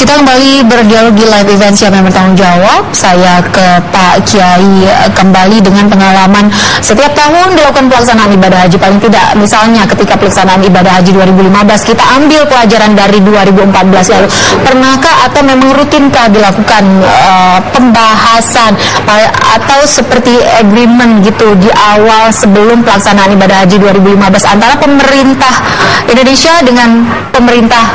Kita kembali berdialog di live event Siapa yang Bertanggung Jawab. Saya ke Pak Kiai kembali dengan pengalaman setiap tahun dilakukan pelaksanaan ibadah haji. Paling tidak misalnya ketika pelaksanaan ibadah haji 2015 kita ambil pelajaran dari 2014 lalu. Pernahkah atau memang rutinkah dilakukan pembahasan atau seperti agreement gitu di awal sebelum pelaksanaan ibadah haji 2015 antara pemerintah Indonesia dengan pemerintah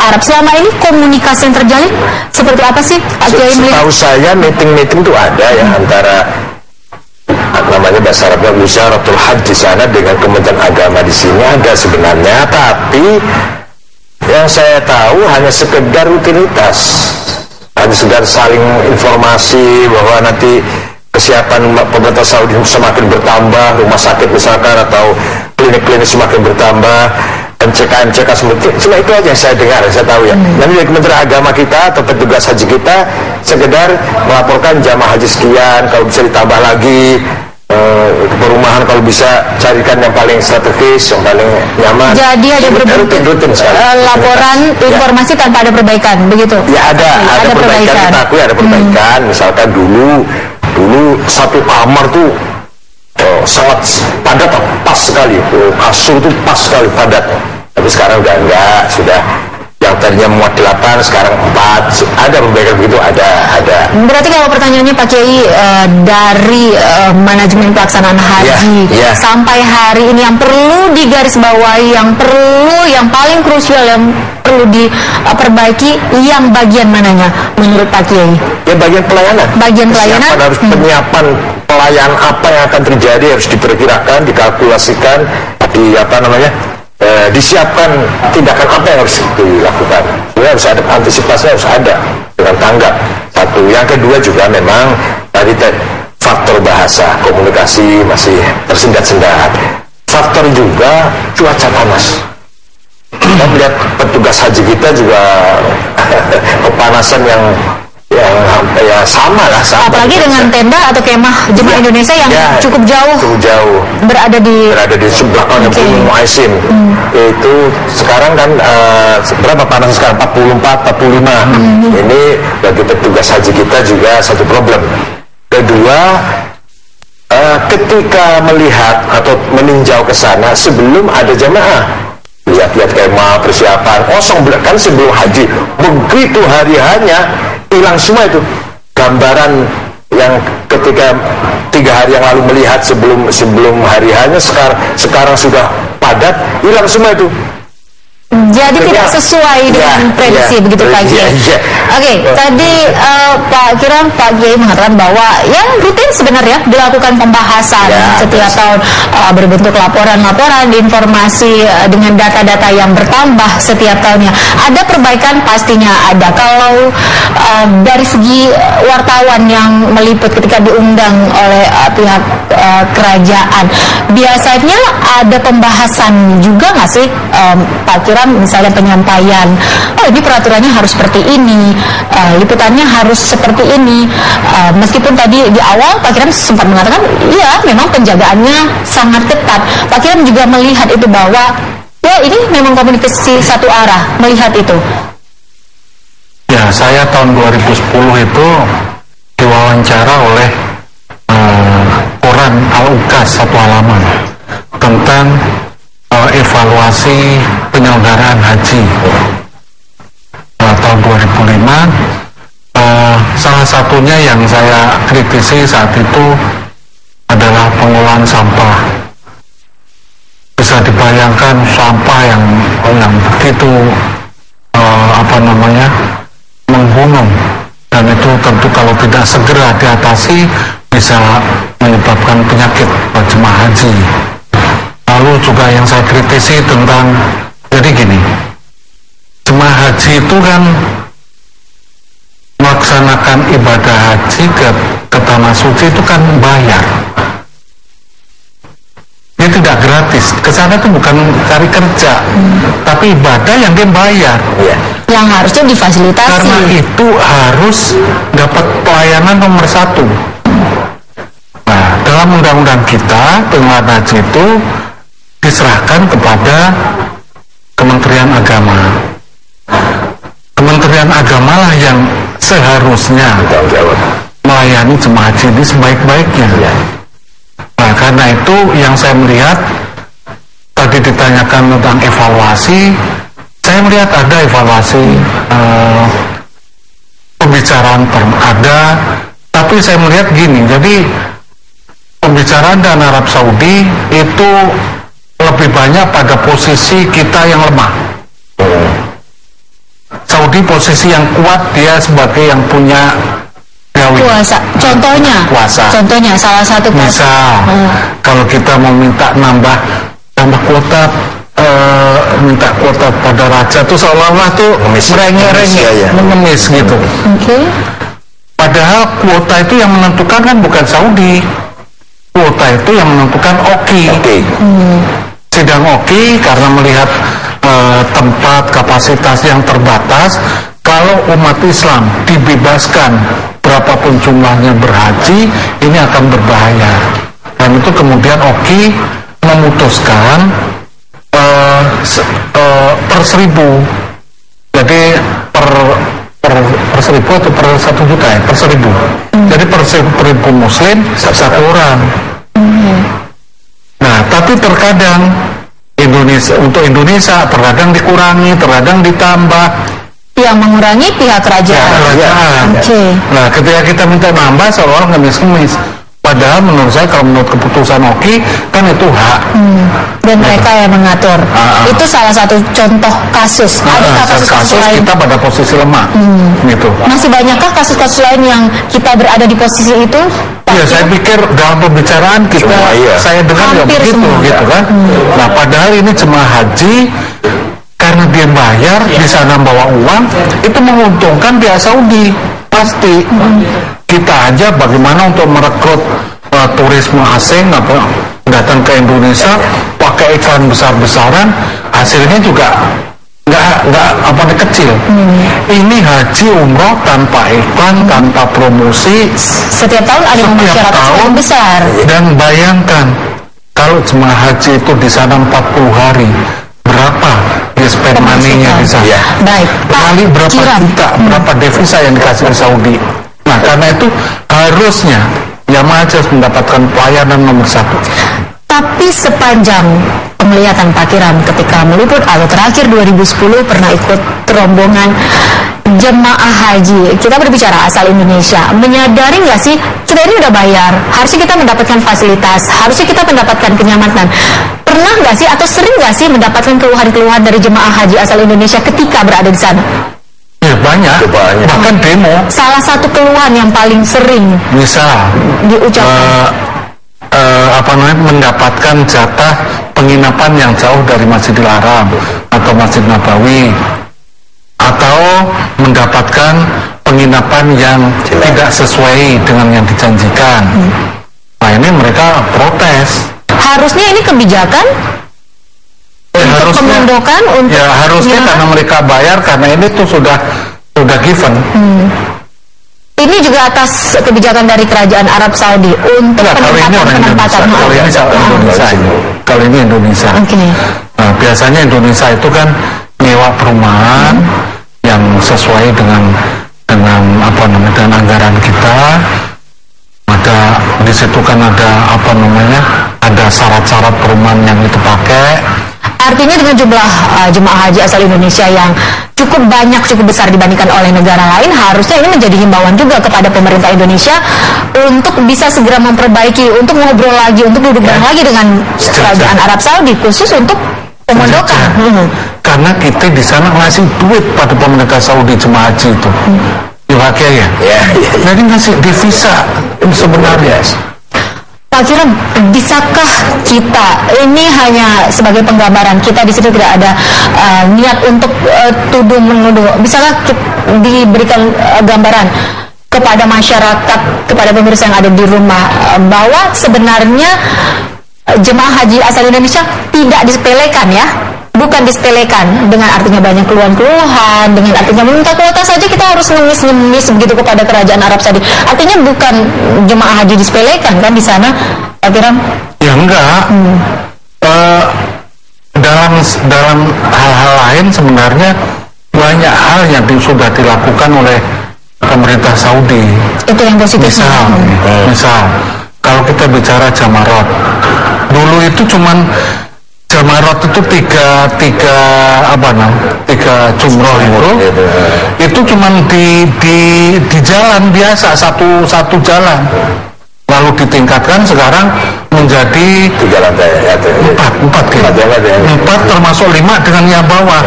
Arab? Selama ini komunikasi yang terjalin seperti apa sih Pak Kiai? Setahu saya meeting-meeting itu ada ya antara namanya bahasa Arabnya Wizaratul Hajj di sana dengan Kementerian Agama di sini ada sebenarnya, tapi yang saya tahu hanya sekedar rutinitas, hanya sekedar saling informasi bahwa nanti kesiapan pemerintah Saudi semakin bertambah, rumah sakit misalkan atau klinik-klinik semakin bertambah, MCK cuma itu aja yang saya dengar, saya tahu ya. Nanti dari Kementerian Agama kita atau petugas haji kita sekedar melaporkan jamaah haji sekian, kalau bisa ditambah lagi perumahan, kalau bisa carikan yang paling strategis, yang paling nyaman. Jadi ada rutin sekali. Laporan informasi tanpa ada perbaikan, begitu? Ya ada perbaikan. Kita akui ada perbaikan. Misalkan dulu satu kamar tuh sangat padat, pas sekali, kasur itu pas sekali padat. Tapi sekarang udah enggak, sudah yang tadinya muat 8 sekarang 4. Ada perbaikan begitu, ada. Berarti kalau pertanyaannya Pak Kiai, dari manajemen pelaksanaan haji sampai hari ini yang perlu digarisbawahi, yang paling krusial, yang perlu diperbaiki, yang bagian mananya menurut Pak Kiai? Ya bagian pelayanan. Bagian pelayanan harus penyiapan pelayanan apa yang akan terjadi harus diperkirakan, dikalkulasikan, disiapkan tindakan apa yang harus dilakukan. Jadi harus ada antisipasi, harus ada dengan tanggap. Satu, yang kedua juga memang tadi faktor bahasa, komunikasi masih tersendat-sendat. Faktor juga cuaca panas. Kita melihat petugas haji kita juga kepanasan yang sama lah. Apalagi dengan tenda atau kemah jemaah Indonesia yang cukup jauh berada di sebelah kanan Gunung Muaisim. Itu sekarang kan berapa panas sekarang? 44, 45. Ini bagi petugas haji kita juga satu problem. Kedua, ketika melihat atau meninjau ke sana sebelum ada jemaah, lihat kemah, persiapan kosong kan sebelum haji, begitu hari hanya hilang semua itu gambaran yang ketika 3 hari yang lalu melihat sebelum hari hanya sekarang sudah padat, hilang semua itu. Jadi tidak sesuai dengan prediksi begitu Pak Kiai. Oke, tadi Pak Kiai mengatakan bahwa yang rutin sebenarnya dilakukan pembahasan setiap tahun berbentuk laporan informasi dengan data-data yang bertambah setiap tahunnya. Ada perbaikan pastinya ada. Kalau dari segi wartawan yang meliput ketika diundang oleh pihak kerajaan, biasanya ada pembahasan juga nggak sih Pak Kiai? Misalnya penyampaian, ini peraturannya harus seperti ini, liputannya harus seperti ini. Meskipun tadi di awal Pak Kiram sempat mengatakan, iya memang penjagaannya sangat ketat. Pak Kiram juga melihat itu bahwa ini memang komunikasi satu arah, melihat itu. Ya, saya tahun 2010 itu diwawancara oleh koran Al-Uqas satu halaman tentang evaluasi penyelenggaraan haji tahun 2005. Salah satunya yang saya kritisi saat itu adalah pengolahan sampah. Bisa dibayangkan sampah yang begitu menggunung, dan itu tentu kalau tidak segera diatasi bisa menyebabkan penyakit jemaah haji. Lalu juga yang saya kritisi tentang, jadi gini, jemaah haji itu kan melaksanakan ibadah haji ke tanah suci itu kan bayar. Ini tidak gratis. Kesana itu bukan cari kerja, tapi ibadah yang dia bayar. Yang harusnya difasilitasi. Karena itu harus dapat pelayanan nomor 1. Nah, dalam undang-undang kita, pengelolaan haji itu diserahkan kepada Kementerian Agama. Kementerian Kementerian Agama lah yang seharusnya melayani jemaah haji ini sebaik-baiknya. Nah, karena itu yang saya melihat tadi ditanyakan tentang evaluasi, saya melihat ada evaluasi pembicaraan ada, tapi saya melihat gini, jadi pembicaraan dengan Arab Saudi itu lebih banyak pada posisi kita yang lemah. Saudi posisi yang kuat, dia sebagai yang punya kuasa. Contohnya salah satu misal kalau kita mau minta nambah kuota, minta kuota pada raja tuh seolah-olah tuh merengek-rengek, mengemis gitu. Padahal kuota itu yang menentukan kan bukan Saudi, kuota itu yang menentukan OKI. Sidang OKI karena melihat tempat kapasitas yang terbatas, kalau umat Islam dibebaskan berapapun jumlahnya berhaji, ini akan berbahaya. Dan itu kemudian OKI memutuskan per 1000, jadi per 1000 atau per 1 juta ya, per 1000. Jadi per 1000 muslim satu orang. Nah, tapi terkadang untuk Indonesia terkadang dikurangi, terkadang ditambah. Yang mengurangi pihak kerajaan. Nah, ketika kita minta nambah seolah-olah ngemis-ngemis. Padahal menurut saya, kalau menurut keputusan OKI kan itu hak. Dan mereka yang mengatur. Itu salah satu contoh kasus. Adakah kasus-kasus lain? Kita pada posisi lemah. Gitu. Masih banyakkah kasus-kasus lain yang kita berada di posisi itu? Ya, saya pikir dalam pembicaraan kita, saya dengar ya begitu, gitu kan. Nah, padahal ini jemaah haji karena dia bayar di sana bawa uang, itu menguntungkan pihak Saudi pasti. Kita aja bagaimana untuk merekrut turisme asing datang ke Indonesia pakai iklan besar-besaran, hasilnya juga nggak kecil. Ini haji umroh tanpa iklan, tanpa promosi, setiap tahun ada masyarakat yang besar. Dan bayangkan kalau jemaah haji itu di sana 40 hari, berapa dia spend money-nya di sana? Baik. Kali berapa juta, berapa devisa yang dikasih ke Saudi. Nah, karena itu harusnya jamaah haji mendapatkan pelayanan nomor 1. Tapi sepanjang penglihatan Pak Kiram ketika meliput terakhir 2010 pernah ikut rombongan jemaah haji, kita berbicara asal Indonesia, menyadari nggak sih kita ini udah bayar, harusnya kita mendapatkan fasilitas, harusnya kita mendapatkan kenyamanan. Pernah nggak sih atau sering nggak sih mendapatkan keluhan-keluhan dari jemaah haji asal Indonesia ketika berada di sana? Ya, banyak. Bahkan demo. Salah satu keluhan yang paling sering misal diucapkan mendapatkan jatah penginapan yang jauh dari Masjidil Haram atau Masjid Nabawi, atau mendapatkan penginapan yang tidak sesuai dengan yang dijanjikan. Nah, ini mereka protes. Harusnya ini kebijakan untuk pemondokan untuk harusnya karena mereka bayar, karena ini tuh sudah given. Ini juga atas kebijakan dari kerajaan Arab Saudi untuk penempatan. Kalau ini Indonesia. Nah, biasanya Indonesia itu kan nyewa perumahan yang sesuai dengan anggaran kita. Ada di situ kan ada syarat-syarat perumahan yang itu pakai. Artinya dengan jumlah jemaah haji asal Indonesia yang cukup banyak, cukup besar dibandingkan oleh negara lain, harusnya ini menjadi himbauan juga kepada pemerintah Indonesia untuk bisa segera memperbaiki, untuk ngobrol lagi, untuk duduk bareng lagi dengan kerajaan Arab Saudi khusus untuk pemondokan. Karena kita di sana ngasih duit pada pemerintah Saudi jemaah haji itu. Ya. Jadi ngasih devisa sebenarnya. Pak Kiram, bisakah kita, ini hanya sebagai penggambaran, kita di sini tidak ada niat untuk tuduh menuduh, bisakah diberikan gambaran kepada masyarakat, kepada pemirsa yang ada di rumah, bahwa sebenarnya jemaah haji asal Indonesia tidak disepelekan ya? Bukan disepelekan dengan artinya banyak keluhan-keluhan, dengan artinya meminta kuota saja kita harus ngemis-ngemis begitu kepada kerajaan Arab Saudi. Artinya bukan jemaah haji disepelekan kan di sana, Pak Kiram? Ya enggak. Dalam hal-hal lain sebenarnya banyak hal yang sudah dilakukan oleh pemerintah Saudi. Itu yang positif. Misal kalau kita bicara Jamarat, dulu itu cuman Jamarat itu tiga jumroh itu cuman di jalan biasa, satu jalan, lalu ditingkatkan sekarang menjadi 3 lantai ya, empat termasuk 5 dengan yang bawah.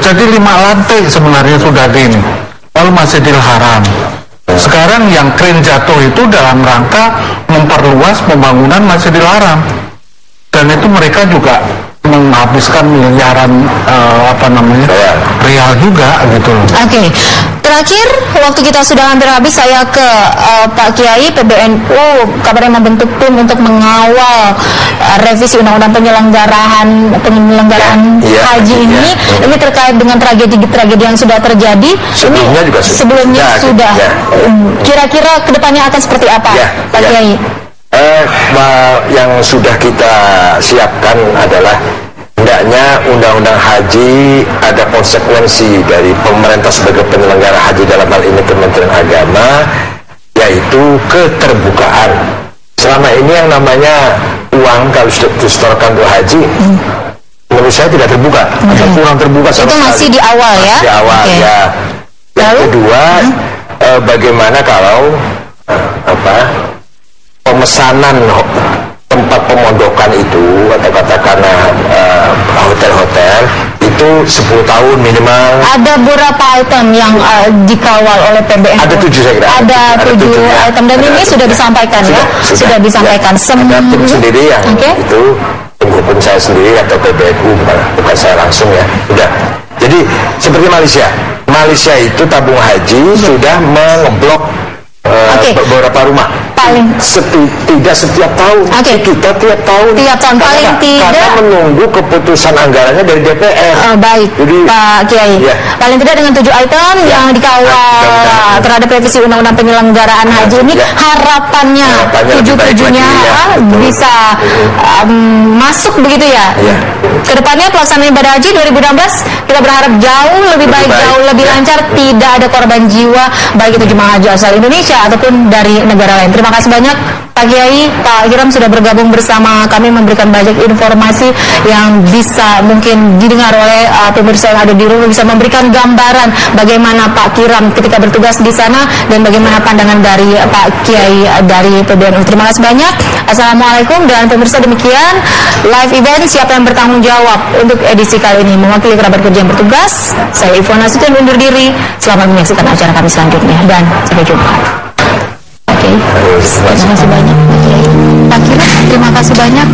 Jadi 5 lantai sebenarnya sudah di ini. Lalu Masjidil Haram sekarang yang keren jatuh itu dalam rangka memperluas pembangunan Masjidil Haram, dan itu mereka juga menghabiskan miliaran real juga gitu. Oke. Terakhir, waktu kita sudah hampir habis, saya ke Pak Kiai. PBNU kabarnya membentuk tim untuk mengawal revisi undang-undang penyelenggaraan haji ini. Ini terkait dengan tragedi yang sudah terjadi. Sebelumnya sudah. Kira-kira kedepannya akan seperti apa, Pak Kiai? Yang sudah kita siapkan adalah hendaknya undang-undang haji ada konsekuensi dari pemerintah sebagai penyelenggara haji, dalam hal ini Kementerian Agama, yaitu keterbukaan. Selama ini yang namanya uang kalau sudah disetorkan untuk haji, menurut saya tidak terbuka, atau kurang terbuka sama sekali. Itu masih di awal ya? Di awal ya. Yang kedua, bagaimana kalau pemesanan tempat pemondokan itu, atau katakanlah hotel-hotel itu 10 tahun minimal. Ada berapa item yang dikawal oleh PBNU? Ada 7 saya kira. Ada 7 item, dan ini sudah disampaikan sudah disampaikan. Ada tim sendiri yang itu, tim hukum saya sendiri atau PBNU, bukan saya langsung ya. Udah. Jadi seperti Malaysia itu tabung haji sudah mengeblok beberapa rumah. Tidak setiap tahun. Kita tiap tahun paling tidak, karena menunggu keputusan anggarannya dari DPR. Baik. Jadi, Pak Kiai, paling tidak dengan 7 item yang dikawal terhadap revisi undang-undang penyelenggaraan haji ini, harapannya 7-7-nya bisa masuk begitu ya. Kedepannya pelaksanaan ibadah haji 2016 kita berharap jauh lebih baik, jauh lebih lancar, tidak ada korban jiwa baik itu jemaah haji asal Indonesia ataupun dari negara lain. Terima kasih banyak Pak Kiai, Pak Kiram sudah bergabung bersama kami, memberikan banyak informasi yang bisa mungkin didengar oleh pemirsa yang ada di rumah, bisa memberikan gambaran bagaimana Pak Kiram ketika bertugas di sana dan bagaimana pandangan dari Pak Kiai dari PBNU. Terima kasih banyak. Assalamualaikum, dan pemirsa, demikian live event Siapa yang Bertanggung Jawab untuk edisi kali ini. Mewakili kerabat kerja yang bertugas, saya Ivona Nasution undur diri. Selamat menyaksikan acara kami selanjutnya dan sampai jumpa. Terima kasih banyak Pak Kiai. Pak Kiai, terima kasih banyak.